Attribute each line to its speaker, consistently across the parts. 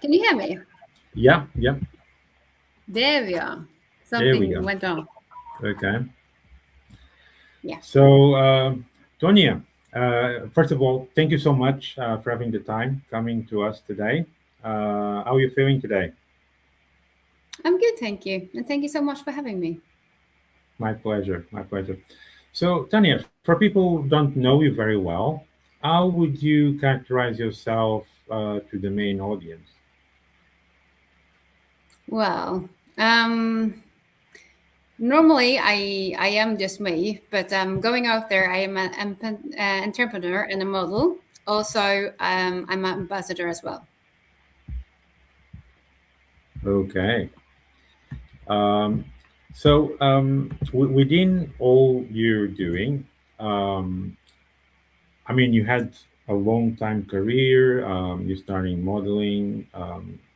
Speaker 1: Can you hear me?
Speaker 2: Yeah.
Speaker 1: There we are.
Speaker 2: There we
Speaker 1: Something
Speaker 2: go.
Speaker 1: went on.
Speaker 2: Okay.
Speaker 1: Yeah.
Speaker 2: So, Tonje, first of all, thank you so much for having the time coming to us today. How are you feeling today?
Speaker 1: I'm good, thank you. And thank you so much for having me.
Speaker 2: My pleasure. My pleasure. So, Tanya, for people who don't know you very well, how would you characterize yourself to the main audience?
Speaker 1: Well, um, normally I am just me, but going out there, I am an entrepreneur and a model. Also, I'm an ambassador as well.
Speaker 2: Okay. Um, so, within all you're doing, um, I mean, you had a long time career. You started modeling.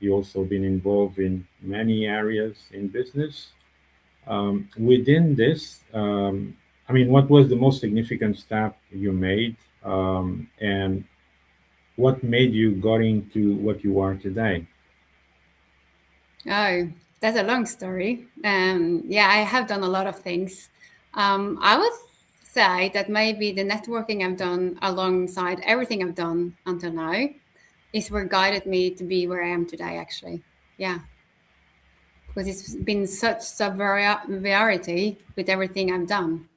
Speaker 2: You also been involved in many areas in business. Within this, I mean, what was the most significant step you made, and what made you got into what you are today?
Speaker 1: Oh, that's a long story. Yeah, I have done a lot of things. I would say that maybe the networking I've done alongside everything I've done until now is what guided me to be where I am today, actually. Yeah, because it's been such a variety with everything I've done.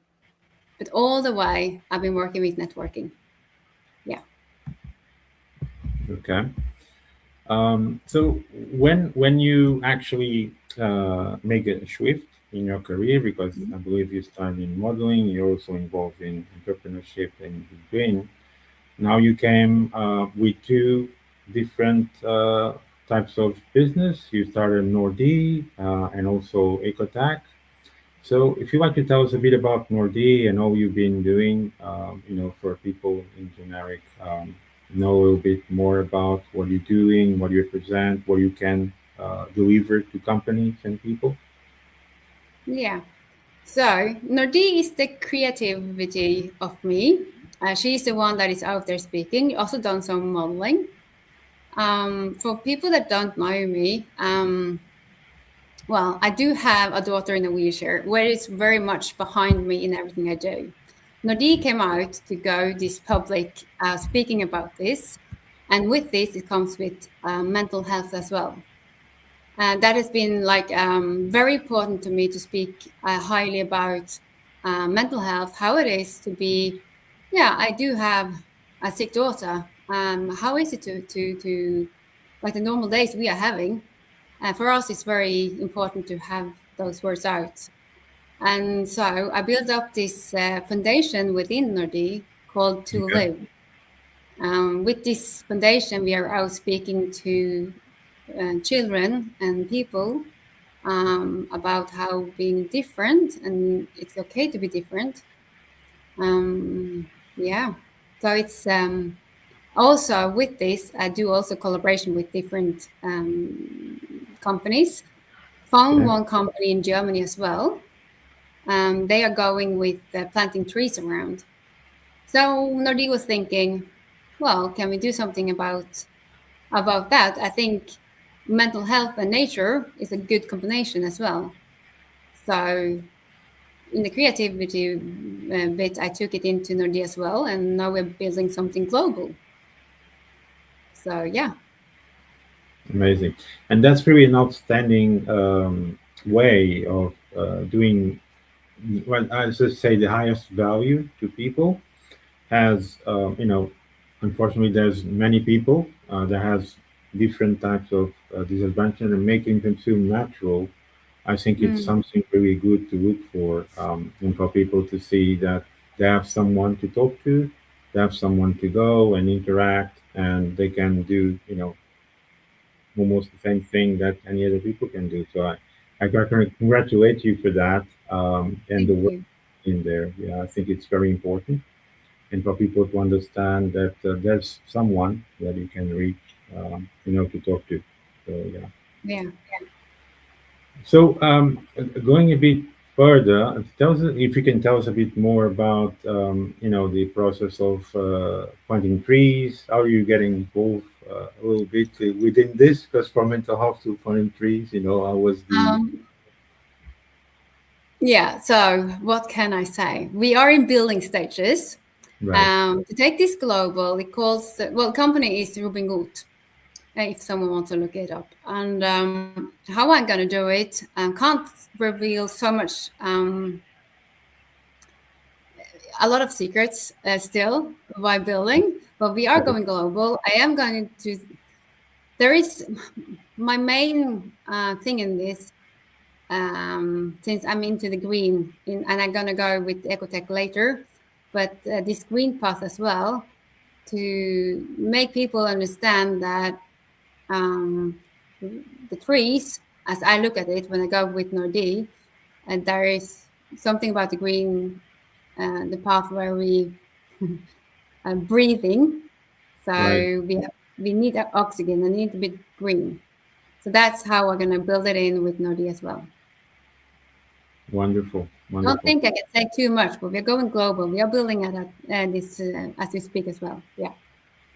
Speaker 1: But all the way, I've been working with networking. Yeah.
Speaker 2: Okay. So when you actually make a shift in your career, because I believe you started in modeling, you're also involved in entrepreneurship and between. Now you came with two different types of business. You started Nordè and also Ecotech. So if you'd like to tell us a bit about Nordè and all you've been doing, for people in generic, know a little bit more about what you're doing, what you represent, what you can deliver to companies and people.
Speaker 1: Yeah. So, Nordie is the creativity of me. She's the one that is out there speaking. Also done some modeling. For people that don't know me, well, I do have a daughter in a wheelchair, where it's very much behind me in everything I do. Nordie came out to go this public speaking about this, and with this, it comes with mental health as well. And that has been like very important to me to speak highly about mental health, how it is to be. Yeah, I do have a sick daughter. How is it to like the normal days we are having? For us, it's very important to have those words out. And so I built up this foundation within Nordea called To
Speaker 2: Okay.
Speaker 1: Live. With this foundation, we are out speaking to children and people about how being different and it's okay to be different. Um, yeah. So it's also with this, I do also collaboration with different companies. Found
Speaker 2: Okay.
Speaker 1: one company in Germany as well. They are going with planting trees around. So Nordi was thinking, well, can we do something about that? I think mental health and nature is a good combination as well. So in the creativity bit, I took it into Nordi as well, and now we're building something global. So yeah,
Speaker 2: Amazing. And that's really an outstanding way of doing, well, I should say, the highest value to people. Has Unfortunately, there's many people that has different types of disadvantage, and making them feel natural. I think it's
Speaker 1: mm,
Speaker 2: something really good to look for, and for people to see that they have someone to talk to, they have someone to go and interact, and they can do almost the same thing that any other people can do. So I got to congratulate you for that, and
Speaker 1: thank
Speaker 2: the work
Speaker 1: you.
Speaker 2: in there. Yeah, I think it's very important, and for people to understand that there's someone that you can reach, to talk to. So yeah.
Speaker 1: Yeah.
Speaker 2: So going a bit further, tell us if you can tell us a bit more about the process of planting trees. How are you getting involved a little bit within this, because from mental health to fallen trees, I was the
Speaker 1: Um, yeah. So what can I say? We are in building stages.
Speaker 2: right.
Speaker 1: To take this global, it calls company is Robin Good. If someone wants to look it up, and how I'm gonna do it, can't reveal so much. A lot of secrets still by building, but we are
Speaker 2: Sure.
Speaker 1: going global. I am going to. There is my main thing in this, since I'm into the green, and I'm gonna go with ecotech later, but this green path as well, to make people understand that the trees, as I look at it when I go with Nordè, and there is something about the green, the path where we breathing.
Speaker 2: Right.
Speaker 1: So we need oxygen and need a bit green. So that's how we're gonna build it in with Nordea as well.
Speaker 2: Wonderful.
Speaker 1: I don't
Speaker 2: Wonderful.
Speaker 1: think I can say too much, but we're going global. We are building at this as we speak as well. Yeah.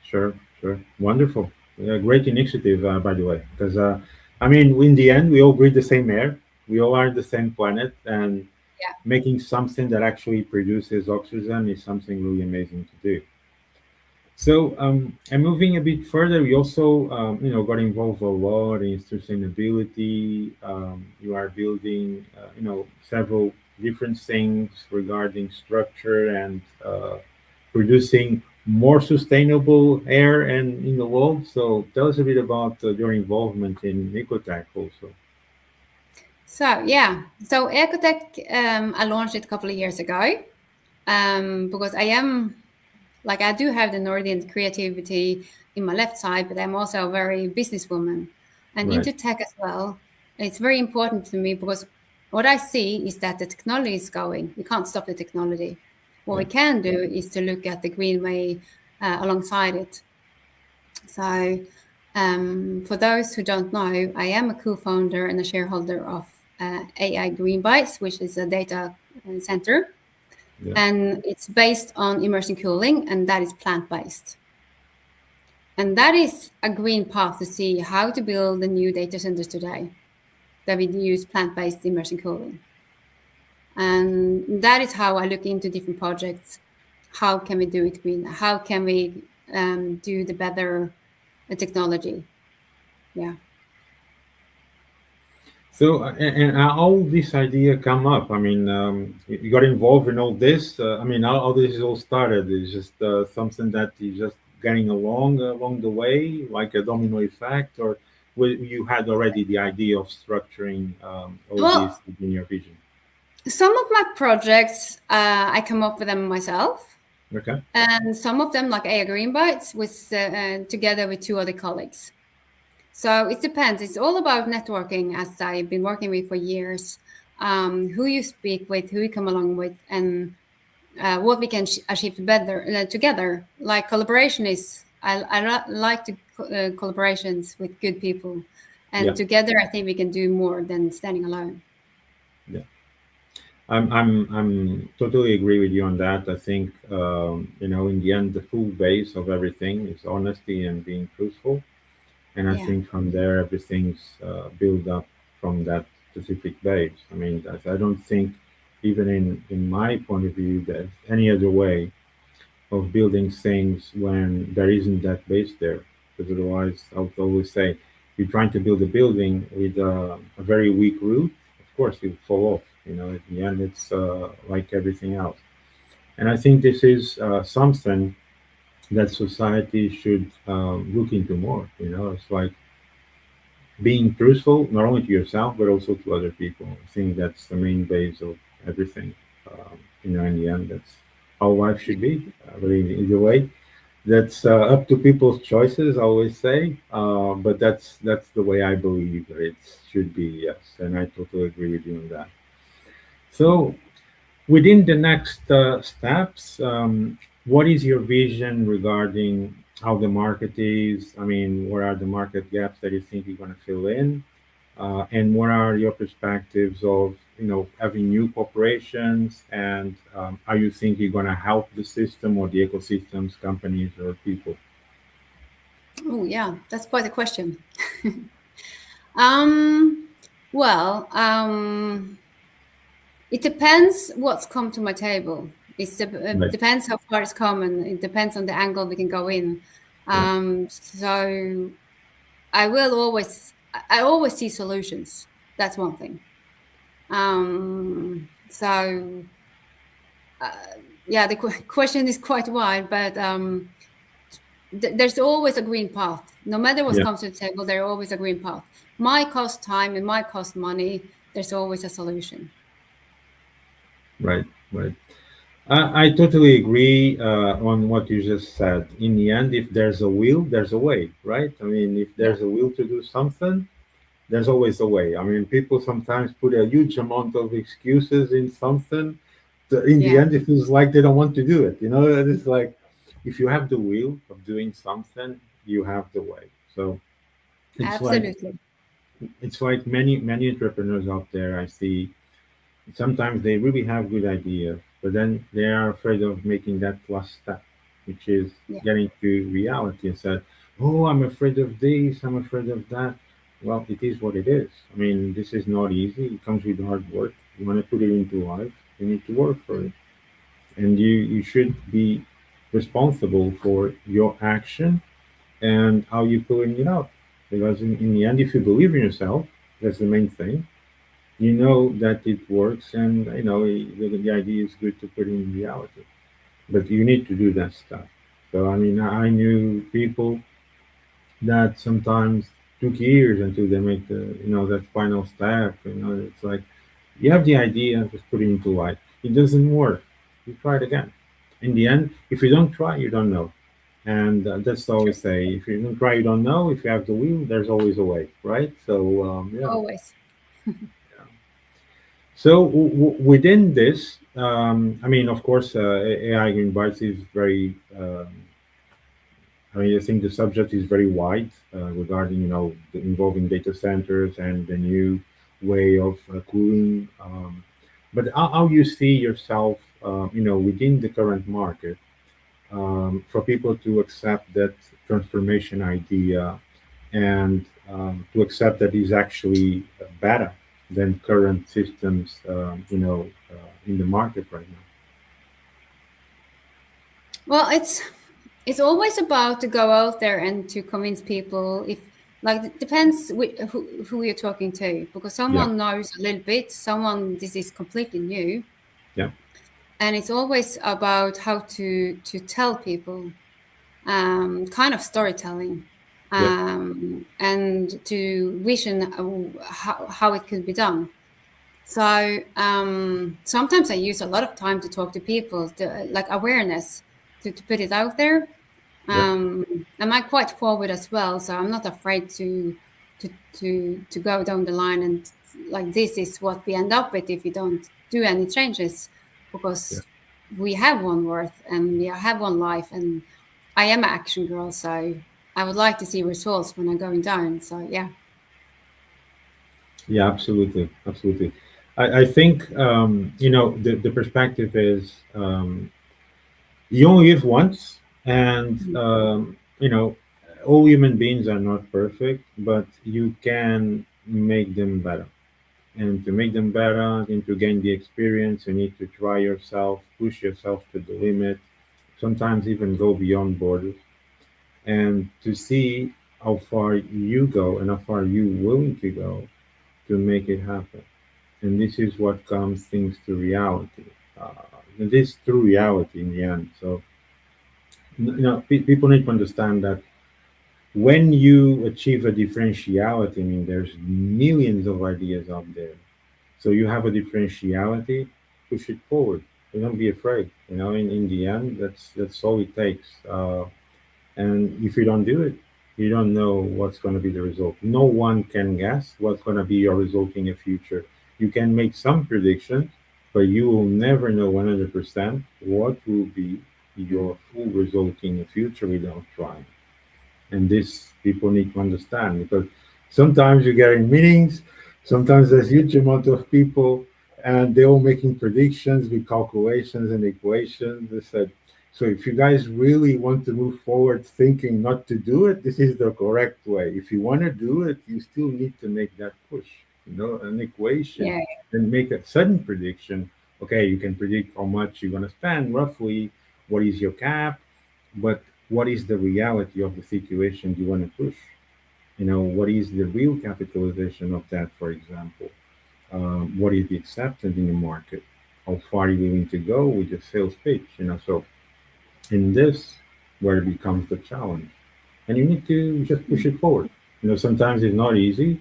Speaker 2: Sure. Sure. Wonderful. Great initiative, by the way, because I mean, in the end, we all breathe the same air. We all are on the same planet, and
Speaker 1: Yeah.
Speaker 2: making something that actually produces oxygen is something really amazing to do. So, and moving a bit further, we also, got involved a lot in sustainability. You are building, several different things regarding structure and producing more sustainable air and in the world. So, tell us a bit about your involvement in Ecotech also.
Speaker 1: So yeah. So Ecotech, I launched it a couple of years ago. Because I do have the Norwegian creativity in my left side, but I'm also a very businesswoman and
Speaker 2: Right.
Speaker 1: into tech as well. It's very important to me because what I see is that the technology is going. We can't stop the technology. What
Speaker 2: Yeah.
Speaker 1: we can do is to look at the green way alongside it. So, for those who don't know, I am a co-founder and a shareholder of AI Green Bytes, which is a data center,
Speaker 2: Yeah.
Speaker 1: and it's based on immersion cooling, and that is plant-based. And that is a green path to see how to build the new data centers today that we use plant-based immersion cooling. And that is how I look into different projects. How can we do it green? How can we do the better technology? Yeah.
Speaker 2: So, and how this idea come up? I mean, you got involved in all this. I mean, how this all started is just something that is just getting along the way, like a domino effect, or you had already the idea of structuring all this
Speaker 1: Well,
Speaker 2: in your vision?
Speaker 1: some of my projects, I come up with them myself.
Speaker 2: Okay.
Speaker 1: And some of them, like AI Green Bytes, with together with two other colleagues. So it depends. It's all about networking, as I've been working with for years. Who you speak with, who you come along with, and what we can achieve better together. Like collaboration is, like to collaborations with good people,
Speaker 2: Yeah.
Speaker 1: and together I think we can do more than standing alone.
Speaker 2: Yeah. I'm totally agree with you on that. I think in the end, the full base of everything is honesty and being truthful. And I
Speaker 1: Yeah,
Speaker 2: think from there, everything's built up from that specific base. I mean, I don't think, even in my point of view, there's any other way of building things when there isn't that base there. Because otherwise, I would always say, you're trying to build a building with a very weak roof, of course, you fall off. At the end, it's like everything else. And I think this is something that society should look into more. It's like being truthful not only to yourself but also to other people. I think that's the main base of everything. In the end, that's how life should be. I believe either way. That's up to people's choices. I always say, but that's the way I believe it should be. Yes, and I totally agree with you on that. So, within the next steps, what is your vision regarding how the market is? I mean, what are the market gaps that you think you're going to fill in? And what are your perspectives of having new corporations? And are you think you're going to help the system or the ecosystems, companies, or people?
Speaker 1: Oh, yeah, that's quite a question. um, well, it depends what's come to my table. It
Speaker 2: Right.
Speaker 1: depends how far it's come, and it depends on the angle we can go in.
Speaker 2: Yeah.
Speaker 1: So I always see solutions. That's one thing. So yeah, the question is quite wide, but there's always a green path. No matter what
Speaker 2: Yeah.
Speaker 1: comes to the table, there's always a green path. My cost time and my cost money. There's always a solution.
Speaker 2: Right. Right. I totally agree on what you just said. In the end, if there's a will, there's a way, right? I mean, if
Speaker 1: Yeah,
Speaker 2: there's a will to do something, there's always a way. I mean, people sometimes put a huge amount of excuses in something. In the
Speaker 1: yeah,
Speaker 2: end, it feels like they don't want to do it. You know, it is like if you have the will of doing something, you have the way. So it's like
Speaker 1: absolutely.
Speaker 2: many entrepreneurs out there I see. Sometimes they really have good ideas, but then they are afraid of making that last step, which is
Speaker 1: Yeah,
Speaker 2: getting to reality and said, "Oh, I'm afraid of this, I'm afraid of that." Well, it is what it is. I mean, this is not easy. It comes with hard work. You want to put it into life, you need to work for it, and you should be responsible for your action and how you're pulling it out. Because in the end, if you believe in yourself, that's the main thing, you know that it works, and you know the idea is good to put in reality, but you need to do that stuff. So I mean, I knew people that sometimes took years until they make the that final step. It's like you have the idea, just put it into life. It doesn't work, you try it again. In the end, if you don't try, you don't know. And that's
Speaker 1: true.
Speaker 2: always say, if you don't try, you don't know. If you have the will, there's always a way, right? So yeah.
Speaker 1: Always.
Speaker 2: So within this, I mean, of course, AI in Bytes is very. I mean, I think the subject is very wide regarding involving data centers and the new way of cooling. But how you see yourself, within the current market, for people to accept that transformation idea and to accept that is actually better than current systems, in the market right now.
Speaker 1: Well, it's always about to go out there and to convince people. If like it depends who you're talking to, because
Speaker 2: Yeah,
Speaker 1: someone knows a little bit, someone this is completely new,
Speaker 2: yeah,
Speaker 1: and it's always about how to tell people, kind of storytelling,
Speaker 2: yeah,
Speaker 1: and to vision how it could be done. So sometimes I use a lot of time to talk to people, to, like awareness, to put it out there.
Speaker 2: yeah,
Speaker 1: And I'm quite forward as well, so I'm not afraid to to go down the line and like this is what we end up with if we don't do any changes,
Speaker 2: yeah.
Speaker 1: because we have one worth and we have one life, and I am an action girl, so I would like to see results when I'm going down. So yeah,
Speaker 2: Yeah, absolutely, absolutely. I think the perspective is you only live once, and all human beings are not perfect, but you can make them better. And to make them better and to gain the experience, you need to try yourself, push yourself to the limit, sometimes even go beyond borders, and to see how far you go and how far you willing to go to make it happen. And this is what comes things to reality. And this true reality in the end. So people need to understand that when you achieve a differentiality, I mean, there's millions of ideas out there. So you have a differentiality, push it forward. Don't be afraid. In the end, that's all it takes. And if you don't do it, you don't know what's going to be the result. No one can guess what's going to be your result in the future. You can make some predictions, but you will never know 100% what will be
Speaker 1: mm,
Speaker 2: your full result in the future without trying. And this people need to understand, because sometimes you get in meetings, sometimes there's huge amount of people, and they're all making predictions with calculations and equations. They said, So if you guys really want to move forward thinking not to do it, this is the correct way. If you want to do it, you still need to make that push, an equation,
Speaker 1: Yeah.
Speaker 2: and make a sudden prediction. Okay, you can predict how much you're going to spend roughly, what is your cap, but what is the reality of the situation you want to push? What is the real capitalization of that, for example? What is the acceptance in the market? How far are you willing to go with your sales pitch? So in this, where it becomes the challenge, and you need to just push it forward. Sometimes it's not easy,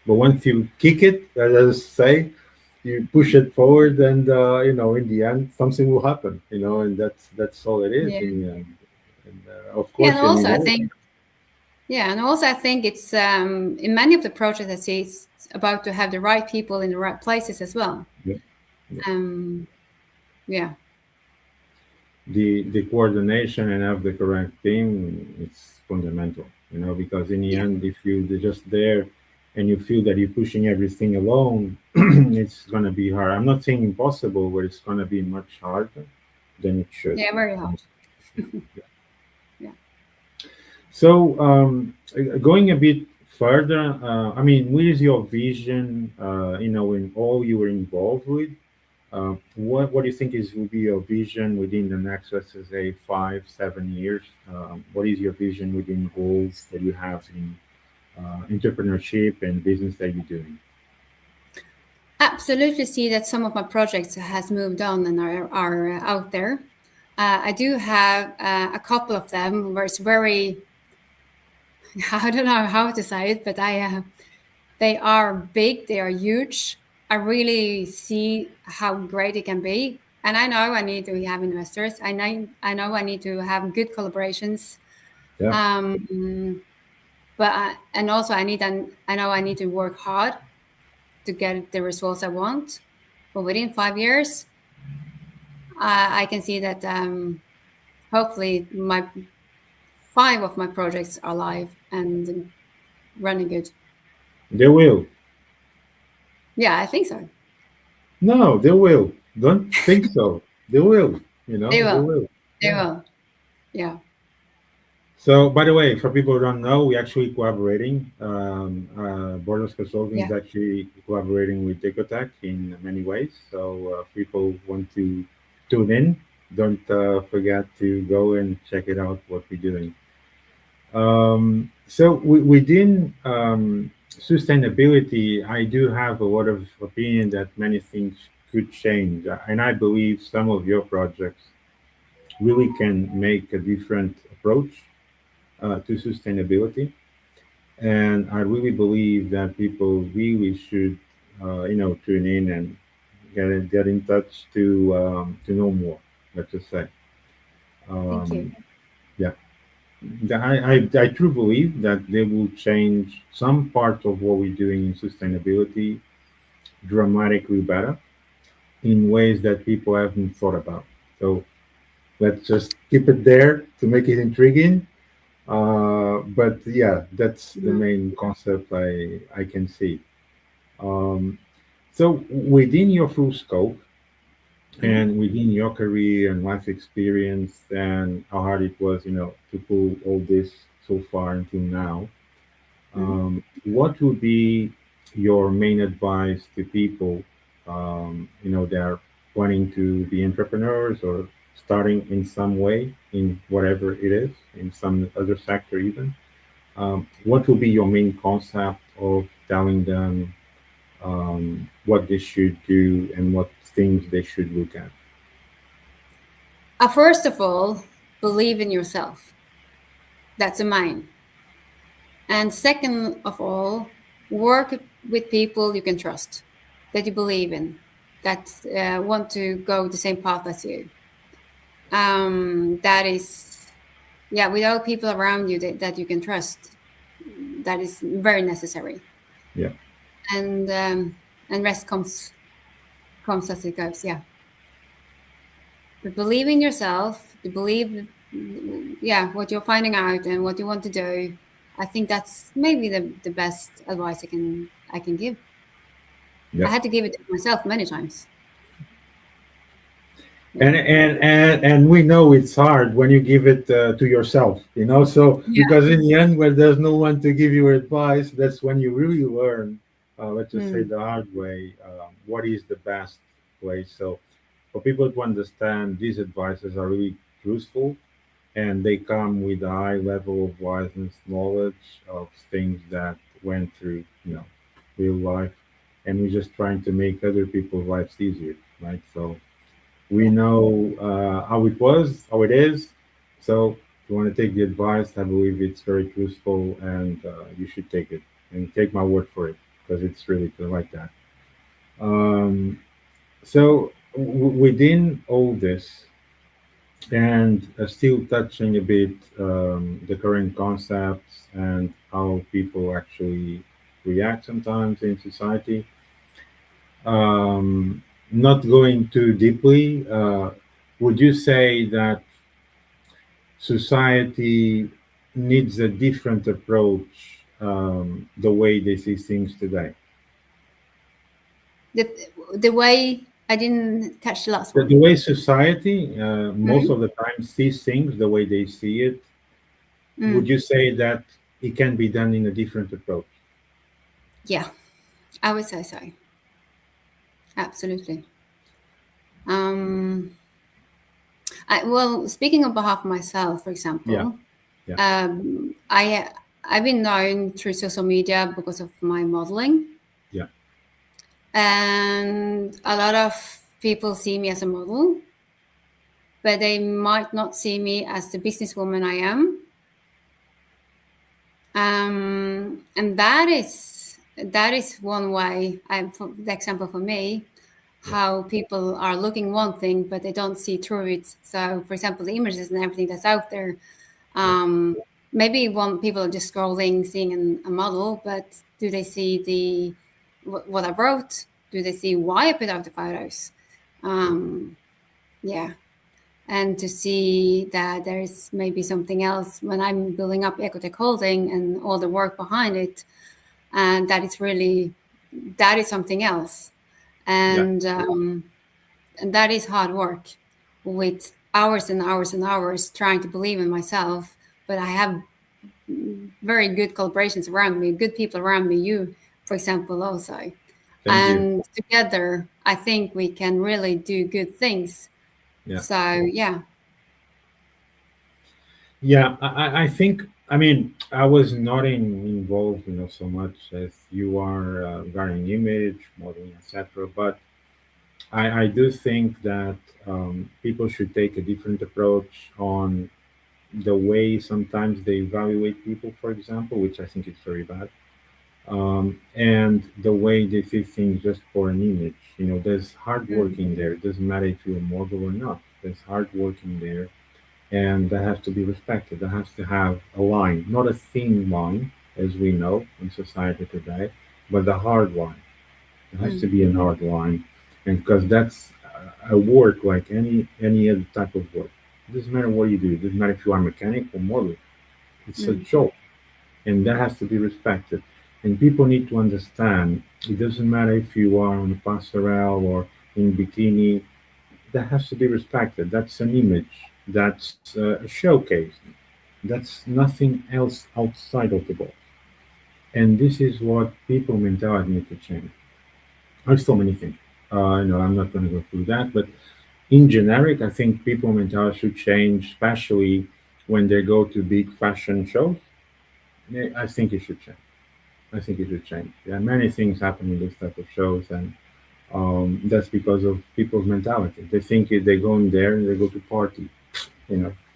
Speaker 2: but once you kick it, let us say, you push it forward, and in the end, something will happen. And that's all it is
Speaker 1: Yeah.
Speaker 2: in the end. And of
Speaker 1: Yeah,
Speaker 2: course,
Speaker 1: and
Speaker 2: in
Speaker 1: also I
Speaker 2: evolve.
Speaker 1: think yeah, and also I think it's in many of the projects I see it's about to have the right people in the right places as well.
Speaker 2: Yeah, yeah.
Speaker 1: Um, yeah,
Speaker 2: The coordination and have the correct team, it's fundamental. Because in the
Speaker 1: yeah,
Speaker 2: end, if you're just there and you feel that you're pushing everything alone, it's gonna be hard. I'm not saying impossible, but it's gonna be much harder than it should.
Speaker 1: yeah, very hard.
Speaker 2: Yeah.
Speaker 1: Yeah.
Speaker 2: So, going a bit further, I mean, what is your vision, in all you were involved with? What do you think will be your vision within the next, let's say, 5, 7 years? What is your vision within goals that you have in entrepreneurship and business that you're doing?
Speaker 1: Absolutely see that some of my projects has moved on and are out there. I do have a couple of them where it's very, I don't know how to say it, but they are big, they are huge. I really see how great it can be. And I know I need to have investors. I know I need to have good collaborations.
Speaker 2: Yeah,
Speaker 1: And also I know I need to work hard to get the results I want. But within 5 years, I can see that hopefully my 5 of my projects are live and running good.
Speaker 2: they will.
Speaker 1: Yeah, I think so.
Speaker 2: No, they will. Don't think so. They will.
Speaker 1: They
Speaker 2: They
Speaker 1: will.
Speaker 2: will.
Speaker 1: They
Speaker 2: Yeah.
Speaker 1: will. Yeah.
Speaker 2: So, by the way, for people who don't know, we're actually collaborating. Borders Consulting is
Speaker 1: Yeah.
Speaker 2: actually collaborating with Ecotech in many ways. So, if people want to tune in, don't forget to go and check it out what we're doing. So, within sustainability, I do have a lot of opinion that many things could change, and I believe some of your projects really can make a different approach to sustainability. And I really believe that people really should, tune in and get in touch to know more. Let's just say,
Speaker 1: Thank you.
Speaker 2: um, yeah. I truly believe that they will change some part of what we're doing in sustainability dramatically better in ways that people haven't thought about. So let's just keep it there to make it intriguing. But yeah, that's the
Speaker 1: Yeah.
Speaker 2: main concept I can see. Um, so within your full scope
Speaker 1: Mhm.
Speaker 2: and within your career and life experience and how hard it was, to pull all this so far until now,
Speaker 1: Mhm.
Speaker 2: what would be your main advice to people, that are wanting to be entrepreneurs or starting in some way in whatever it is, in some other sector even? What will be your main concept of telling them what they should do and what things they should look at?
Speaker 1: First of all, believe in yourself. That's a mine. And second of all, work with people you can trust, that you believe in, that want to go the same path as you. That is, yeah, without people around you that you can trust, that is very necessary.
Speaker 2: Yeah,
Speaker 1: And rest comes as it goes. Yeah, but believe in yourself, to believe, yeah, what you're finding out and what you want to do. I think that's maybe the best advice I can give. I
Speaker 2: yeah.
Speaker 1: had to give it to myself many times.
Speaker 2: And we know it's hard when you give it to yourself, so
Speaker 1: Yeah.
Speaker 2: because in the end, when there's no one to give you advice, that's when you really learn, let's just say
Speaker 1: Mm.
Speaker 2: the hard way, what is the best way. So for people to understand, these advices are really useful, and they come with a high level of wiseness, knowledge of things that went through, real life, and we're just trying to make other people's lives easier, right? So we
Speaker 1: Yeah.
Speaker 2: know how it was, how it is. So if you want to take the advice, I believe it's very useful, and you should take it. And take my word for it, because it's really good like that. Um, so within all this, and still touching a bit the current concepts and how people actually react sometimes in society. Not going too deeply, would you say that society needs a different approach, the way they see things today?
Speaker 1: The the way I didn't catch the last
Speaker 2: The
Speaker 1: one.
Speaker 2: way society, most
Speaker 1: Mm.
Speaker 2: of the time, sees things, the way they see it, would
Speaker 1: Mm.
Speaker 2: you say that it can be done in a different approach?
Speaker 1: Yeah, I would say so. Absolutely. Um, well, speaking on behalf of myself, for
Speaker 2: Yeah,
Speaker 1: example,
Speaker 2: yeah,
Speaker 1: I've been known through social media because of my modeling,
Speaker 2: yeah,
Speaker 1: and a lot of people see me as a model, but they might not see me as the businesswoman I am. And that is one way. For the example for me,
Speaker 2: yeah,
Speaker 1: how people are looking one thing, but they don't see through it. So, for example, the images and everything that's out there,
Speaker 2: yeah,
Speaker 1: um, maybe one people are just scrolling, seeing a model, but do they see what I wrote? Do they see why I put out the photos?
Speaker 2: yeah,
Speaker 1: Yeah, and to see that there is maybe something else when I'm building up Ecotech Holding and all the work behind it, and that is something else,
Speaker 2: yeah,
Speaker 1: and that is hard work with hours and hours and hours trying to believe in myself. But I have very good collaborations around me, good people around me, you, for example, also.
Speaker 2: thank you.
Speaker 1: And together, I think we can really do good things.
Speaker 2: Yeah.
Speaker 1: So, yeah.
Speaker 2: Yeah, I think, I mean, I was not involved, so much as you are, regarding image, modeling, etc. But I do think that people should take a different approach on the way sometimes they evaluate people, for example, which I think is very bad. And the way they see things just for an image. There's hard work
Speaker 1: Mm,
Speaker 2: in there. It doesn't matter if you're a model or not. There's hard work in there, and that has to be respected. That has to have a line, not a thin line, as we know in society today, but the hard line. It has to
Speaker 1: mm,
Speaker 2: be an hard line, and because that's a work like any other type of work. It doesn't matter what you do. It doesn't matter if you are a mechanic or model. It's a
Speaker 1: mm,
Speaker 2: job, and that has to be respected. And people need to understand it doesn't matter if you are on a passerelle or in bikini, that has to be respected. That's an image, that's a showcase, that's nothing else outside of the box. And this is what people mentality need to change. There's so many things. I'm not going to go through that, but in generic, I think people mentality should change, especially when they go to big fashion shows. Yeah, I think it should change. I think it should change. Yeah, many things happen in this type of shows, and that's because of people's mentality. They think if they go in there and they go to party,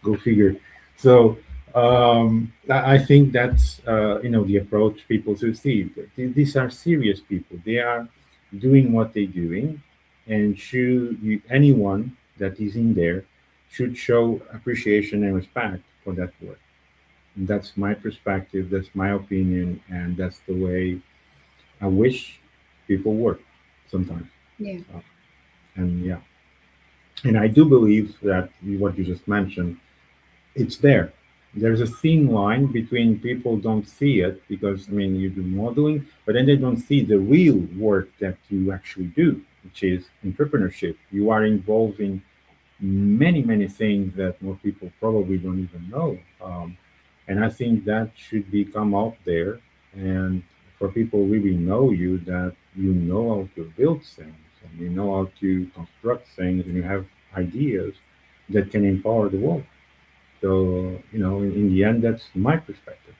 Speaker 2: go figure. So I think that's the approach people should see. These are serious people. They are doing what they're doing, and anyone that is in there should show appreciation and respect for that work. That's my perspective. That's my opinion, and that's the way I wish people work sometimes.
Speaker 1: yeah.
Speaker 2: Uh, and yeah, and I do believe that what you just mentioned, it's there. There's a thin line between people don't see it because I mean you do modeling, but then they don't see the real work that you actually do, which is entrepreneurship. You are involving many things that more people probably don't even know. And I think that should become out there, and for people really know you, that you know how to build things and you know how to construct things and you have ideas that can empower the world. So, in the end, that's my perspective.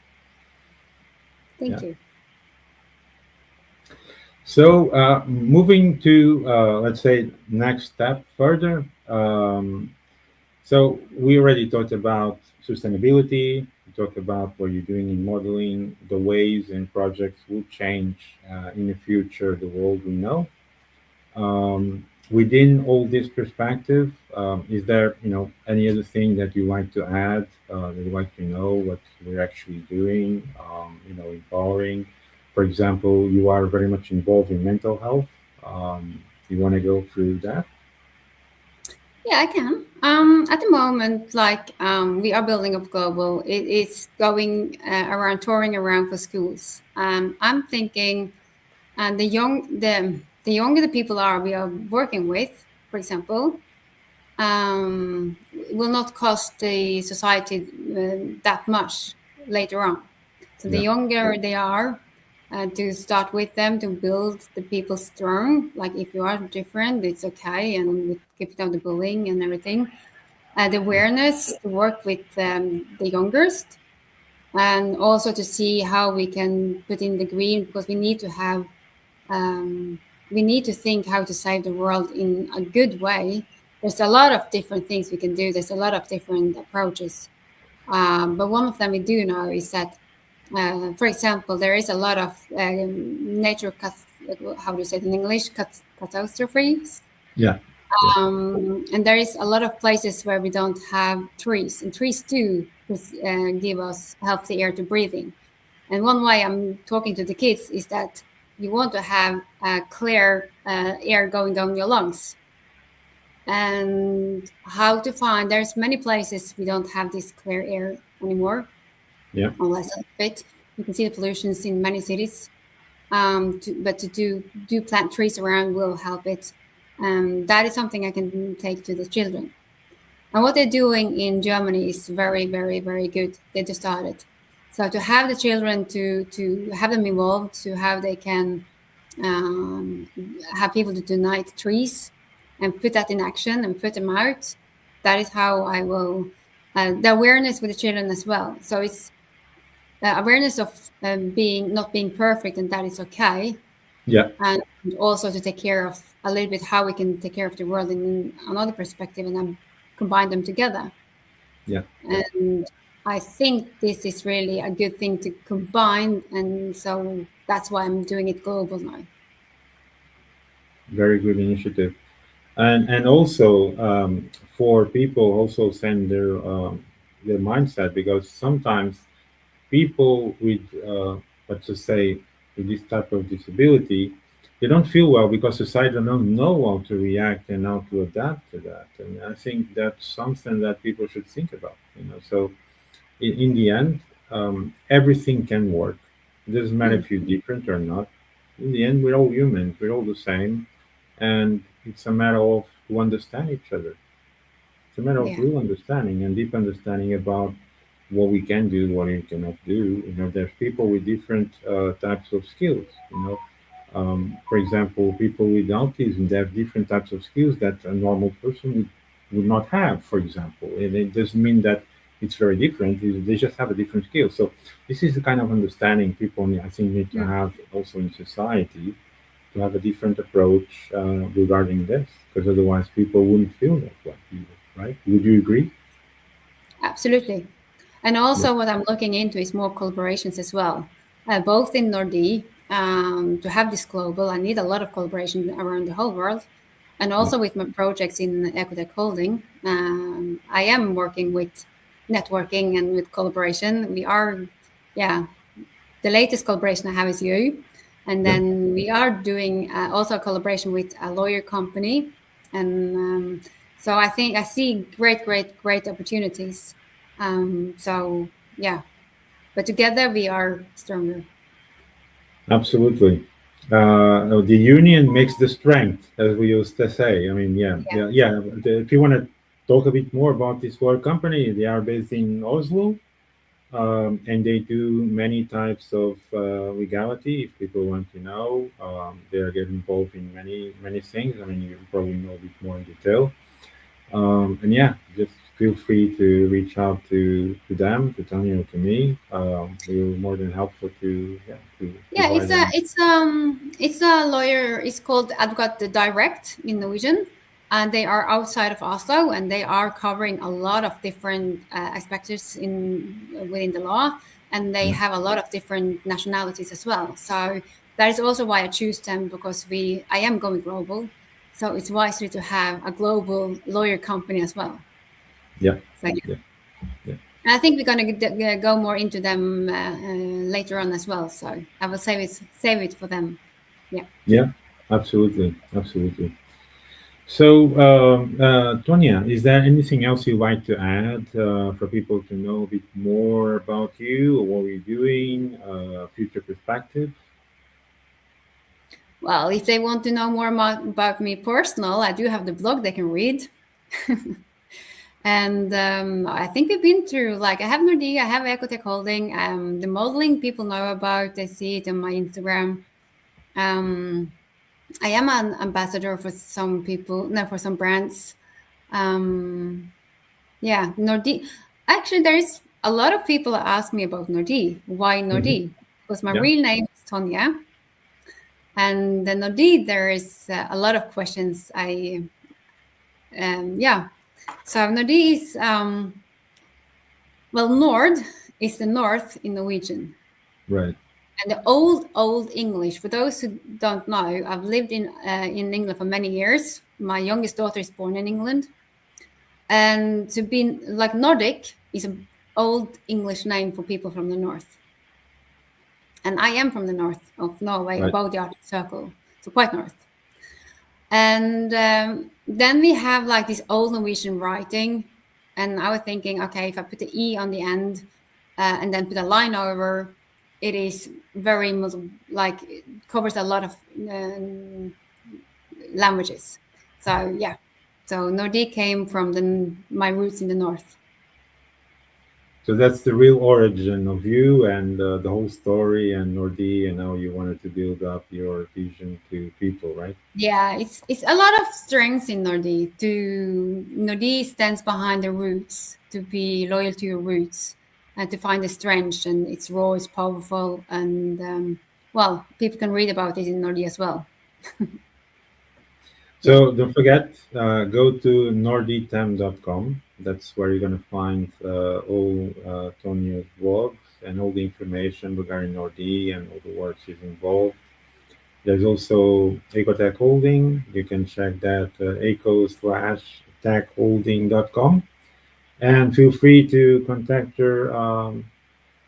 Speaker 2: Yeah.
Speaker 1: Thank you.
Speaker 2: So, moving to, let's say, next step further. So we already talked about sustainability. We talked about what you're doing in modeling, the ways and projects will change in the future, the world we know. Within all this perspective, is there, any other thing that you like to add, that you like to know what we're actually doing, empowering? For example, you are very much involved in mental health. You want to go through that?
Speaker 1: Yeah, I can. At the moment, like we are building up global. It's going around touring around for schools. I'm thinking, and the younger the people are we are working with, for example, will not cost the society that much later on. So the
Speaker 2: Yeah.
Speaker 1: younger they are, to start with them to build the people strong. Like if you are different, it's okay, and we keep down the bullying and everything. The awareness to work with the youngest, and also to see how we can put in the green, because um, we need to think how to save the world in a good way. There's a lot of different things we can do. There's a lot of different approaches. But one of them we do know is that, for example, there is a lot of nature, how do you say it in English, catastrophes.
Speaker 2: Yeah. Yeah.
Speaker 1: And there is a lot of places where we don't have trees, and trees do give us healthy air to breathe in. And one way I'm talking to the kids is that you want to have clear air going down your lungs. And how to find, there's many places we don't have this clear air anymore,
Speaker 2: Yeah.
Speaker 1: unless a bit. You can see the pollutions in many cities. But to do plant trees around will help it. That is something I can take to the children. And what they're doing in Germany is very, very, very good. They just started. So to have the children, to have them involved, to how they can um, have people to donate trees and put that in action and put them out. That is how I will the awareness with the children as well. So it's awareness of being not being perfect, and that is okay,
Speaker 2: Yeah.
Speaker 1: and also to take care of a little bit how we can take care of the world in another perspective, and then combine them together.
Speaker 2: Yeah.
Speaker 1: And I think this is really a good thing to combine, and so that's why I'm doing it global now.
Speaker 2: Very good initiative. And also, for people also send their mindset, because sometimes people with, let's just say, with this type of disability, they don't feel well because society don't know how to react and how to adapt to that. And I think that's something that people should think about. So in the end, everything can work. It doesn't matter
Speaker 1: Mm,
Speaker 2: if you're different or not. In the end, we're all humans. We're all the same, and it's a matter of to understand each other. It's a matter of
Speaker 1: yeah,
Speaker 2: real understanding and deep understanding about what we can do, what we cannot do. There's people with different types of skills. For example, people with autism, they have different types of skills that a normal person would not have. For example, and it doesn't mean that it's very different. They just have a different skill. So this is the kind of understanding people, I think, need to
Speaker 1: mm,
Speaker 2: have also in society, to have a different approach regarding this, because otherwise people wouldn't feel that way either, right? Would you agree?
Speaker 1: absolutely. And
Speaker 2: Yeah.
Speaker 1: also, what I'm looking into is more collaborations as well, both in Nordè. To have this global, I need a lot of collaboration around the whole world, and
Speaker 2: Yeah.
Speaker 1: also with my projects in Ecotech Holding. I am working with networking and with collaboration. We are, yeah, the latest collaboration I have is you, and
Speaker 2: Yeah.
Speaker 1: then we are doing also a collaboration with a lawyer company, and so I think I see great opportunities. So yeah, but together we are stronger.
Speaker 2: Absolutely. The union makes the strength, as we used to say. I mean, yeah,
Speaker 1: Yeah,
Speaker 2: yeah, yeah. If you want to talk a bit more about this work company. They are based in Oslo, and they do many types of legality. If people want to know, they are getting involved in many things. I mean, you probably know a bit more in detail. And yeah, just feel free to reach out to them, to Tonje or to me. We're more than helpful to to
Speaker 1: Yeah,
Speaker 2: provide them.
Speaker 1: it's a lawyer. It's called Advokat Direct in Norwegian, and they are outside of Oslo, and they are covering a lot of different aspects in within the law, and they
Speaker 2: Yeah,
Speaker 1: have a lot of different nationalities as well. So that is also why I choose them, because I am going global, so it's wisely to have a global lawyer company as well.
Speaker 2: yeah,
Speaker 1: So yeah.
Speaker 2: yeah, yeah.
Speaker 1: I think we're going to go more into them later on as well. So I will save it for them. Yeah.
Speaker 2: Yeah, absolutely, absolutely. So, Tonya, is there anything else you'd like to add for people to know a bit more about you or what you're doing, future perspective?
Speaker 1: Well, if they want to know more about me personal, I do have the blog they can read. And I think we've been through, like, I have Nordea, I have Ecotech Holding. The modeling people know about, they see it on my Instagram. Um, I am an ambassador for some people, no, for some brands. Um, Yeah, Nordea. Actually, there is a lot of people that ask me about Nordea. Why
Speaker 2: Hmm.
Speaker 1: Nordea? Because my
Speaker 2: Yeah.
Speaker 1: real name is Tonje, and the Nordea there is a lot of questions. Yeah. So Nordea is well, Nord is the north in Norwegian,
Speaker 2: Right.
Speaker 1: and the old English. For those who don't know, I've lived in England for many years. My youngest daughter is born in England, and to be like Nordic is an old English name for people from the north. And I am from the north of Norway,
Speaker 2: Right.
Speaker 1: above the Arctic Circle, so quite north. And then we have like this old Norwegian writing, and I was thinking, okay, if I put the e on the end and then put a line over, it is very like it covers a lot of languages. So yeah, so Nordic came from my roots in the north.
Speaker 2: So that's the real origin of you and the whole story and Nordi and how you wanted to build up your vision to people, right?
Speaker 1: Yeah, it's a lot of strengths in Nordi. Nordi stands behind the roots, to be loyal to your roots, and to find the strength. And it's raw, it's powerful, and well, people can read about it in Nordi as well. Yeah,
Speaker 2: So don't forget, go to norditemb.com. That's where you're going to find all Tonia's blogs and all the information regarding Nordi and all the work she's involved. There's also Ecotech Holding. You can check that eco/techholding.com. And feel free to contact her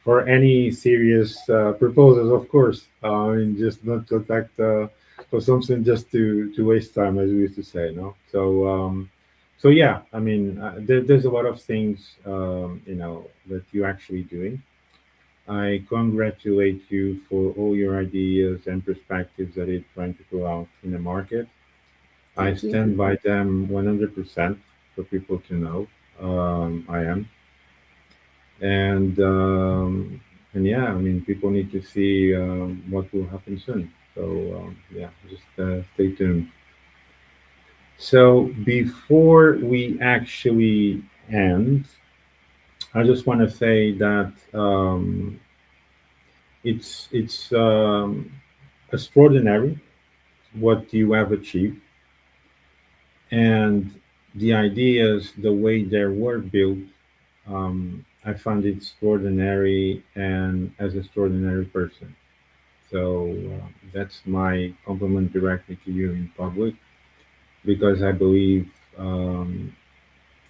Speaker 2: for any serious proposals, of course. And just not contact for something just to waste time, as we used to say, no? So yeah, I mean, there's a lot of things, that you're actually doing. I congratulate you for all your ideas and perspectives that you're trying to put out in the market. I
Speaker 1: thank you.
Speaker 2: stand by them 100% for people to know. I am. And yeah, I mean, people need to see what will happen soon. So yeah, just stay tuned. So before we actually end, I just want to say that it's extraordinary what you have achieved and the ideas, the way they were built. I find it extraordinary and as extraordinary person. So that's my compliment directly to you in public because I believe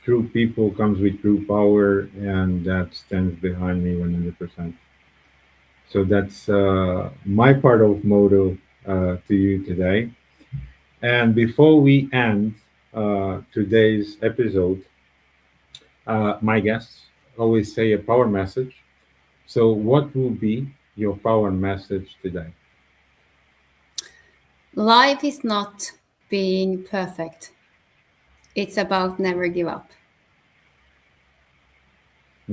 Speaker 2: true people comes with true power, and that stands behind me 100%. So that's my part of motto to you today. And before we end today's episode, my guests always say a power message. So, what will be your power message today?
Speaker 1: Life is not being perfect. It's about never give up.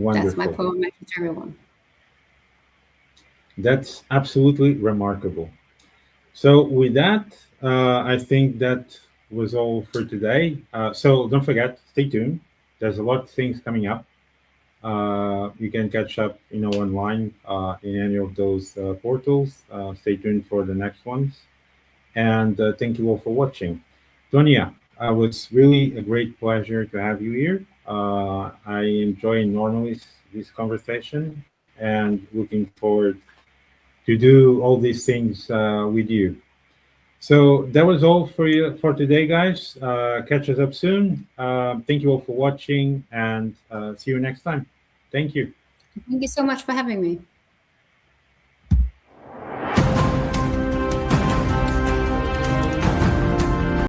Speaker 1: That's my
Speaker 2: Wonderful.
Speaker 1: poem message to everyone.
Speaker 2: That's absolutely remarkable. So with that, I think that was all for today. So don't forget, stay tuned. There's a lot of things coming up. You can catch up, online in any of those portals. Stay tuned for the next ones. And thank you all for watching. Tonya, it was really a great pleasure to have you here. I enjoy normally this conversation and looking forward to do all these things with you. So that was all for you for today, guys. Catch us up soon. Thank you all for watching, and see you next time. Thank you.
Speaker 1: Thank you so much for having me.